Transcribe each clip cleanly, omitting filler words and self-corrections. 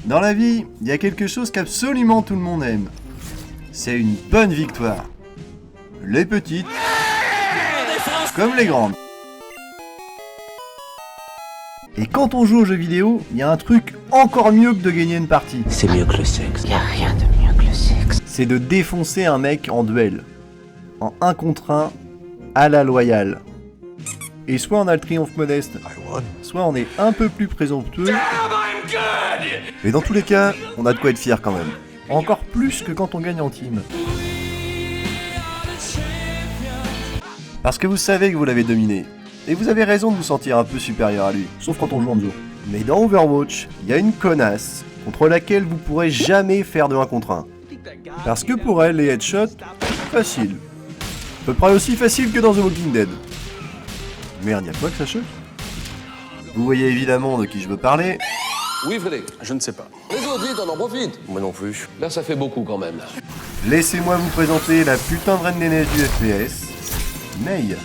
Dans la vie, il y a quelque chose qu'absolument tout le monde aime. C'est une bonne victoire. Les petites, comme les grandes. Et quand on joue aux jeux vidéo, il y a un truc encore mieux que de gagner une partie. C'est mieux que le sexe. Y a rien de mieux que le sexe. C'est de défoncer un mec en duel. En 1 contre 1, à la loyale. Et soit on a le triomphe modeste, soit on est un peu plus présomptueux. Mais dans tous les cas, on a de quoi être fier quand même. Encore plus que quand on gagne en team. Parce que vous savez que vous l'avez dominé. Et vous avez raison de vous sentir un peu supérieur à lui, sauf quand on joue en duo. Mais dans Overwatch, il y a une connasse contre laquelle vous pourrez jamais faire de 1 contre 1. Parce que pour elle, les headshots, facile. À peu près aussi facile que dans The Walking Dead. Merde, y'a quoi que ça choque? Vous voyez évidemment de qui je veux parler. Oui, Frédéric, je ne sais pas. Les autres, vite, on en profite. Moi non plus. Là, ça fait beaucoup quand même. Laissez-moi vous présenter la putain de reine des neiges du FPS, Mei.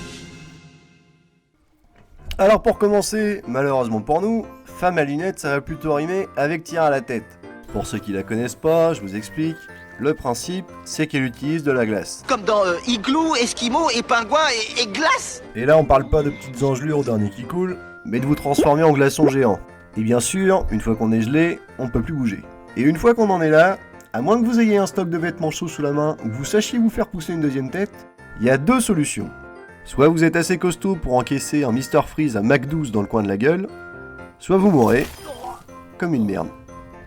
Alors pour commencer, malheureusement pour nous, femme à lunettes ça va plutôt rimer avec tir à la tête. Pour ceux qui la connaissent pas, je vous explique. Le principe, c'est qu'elle utilise de la glace. Comme dans Igloo, Esquimau et Pingouin et Glace. Et là on parle pas de petites engelures au dernier qui coule, mais de vous transformer en glaçon géant. Et bien sûr, une fois qu'on est gelé, on peut plus bouger. Et une fois qu'on en est là, à moins que vous ayez un stock de vêtements chauds sous la main ou que vous sachiez vous faire pousser une deuxième tête, il y a 2 solutions. Soit vous êtes assez costaud pour encaisser un Mr Freeze à Mach 12 dans le coin de la gueule, soit vous mourrez comme une merde.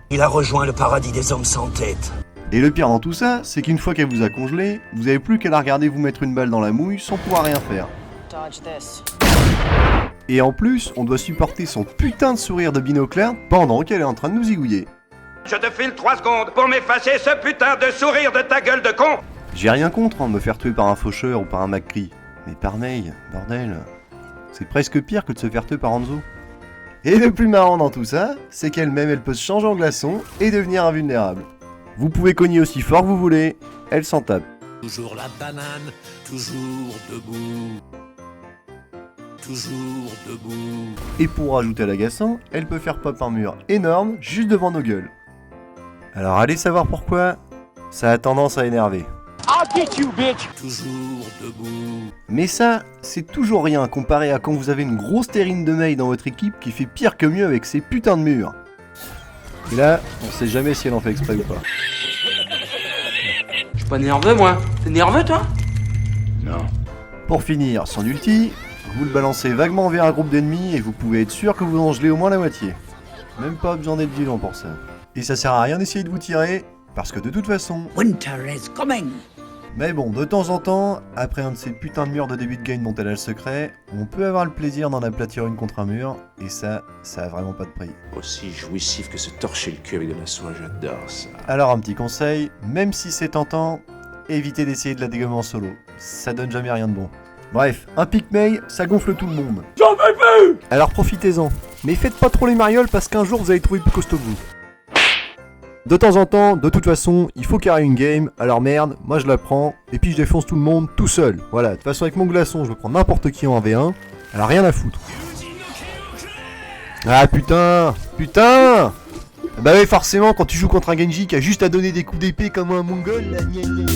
Il a rejoint le paradis des hommes sans tête. Et le pire dans tout ça, c'est qu'une fois qu'elle vous a congelé, vous avez plus qu'à la regarder vous mettre une balle dans la mouille sans pouvoir rien faire. Et en plus, on doit supporter son putain de sourire de binoclard pendant qu'elle est en train de nous zigouiller. Je te file 3 secondes pour m'effacer ce putain de sourire de ta gueule de con. J'ai rien contre de me faire tuer par un faucheur ou par un McCree. Mais par Mei, bordel, c'est presque pire que de se faire tuer par Hanzo. Et le plus marrant dans tout ça, c'est qu'elle-même elle peut se changer en glaçon et devenir invulnérable. Vous pouvez cogner aussi fort que vous voulez, elle s'en tape. Toujours la banane, toujours debout. Toujours debout. Et pour rajouter à l'agaçant, elle peut faire pop un mur énorme juste devant nos gueules. Alors allez savoir pourquoi, ça a tendance à énerver. Toujours debout. Mais ça, c'est toujours rien comparé à quand vous avez une grosse terrine de Mei dans votre équipe qui fait pire que mieux avec ses putains de murs. Et là, on sait jamais si elle en fait exprès ou pas. Je suis pas nerveux moi. T'es nerveux toi? Non. Pour finir, son ulti, vous le balancez vaguement vers un groupe d'ennemis et vous pouvez être sûr que vous en gelez au moins la moitié. Même pas besoin d'être violent pour ça. Et ça sert à rien d'essayer de vous tirer, parce que de toute façon... Winter is coming. Mais bon, de temps en temps, après un de ces putains de murs de début de game dont elle a le secret, on peut avoir le plaisir d'en aplatir une contre un mur, et ça a vraiment pas de prix. Aussi jouissif que se torcher le cul avec de la soie, j'adore ça. Alors un petit conseil, même si c'est tentant, évitez d'essayer de la dégommer en solo, ça donne jamais rien de bon. Bref, un pic Mei, ça gonfle tout le monde. J'en veux plus. Alors profitez-en, mais faites pas trop les marioles parce qu'un jour vous allez trouver plus costaud que vous. De temps en temps, de toute façon, il faut carrer une game, alors merde, moi je la prends, et puis je défonce tout le monde tout seul. Voilà, de toute façon avec mon glaçon, je peux prendre n'importe qui en 1v1, alors rien à foutre. Ah putain. Bah oui, forcément, quand tu joues contre un Genji qui a juste à donner des coups d'épée comme un mongol, là, gna gna.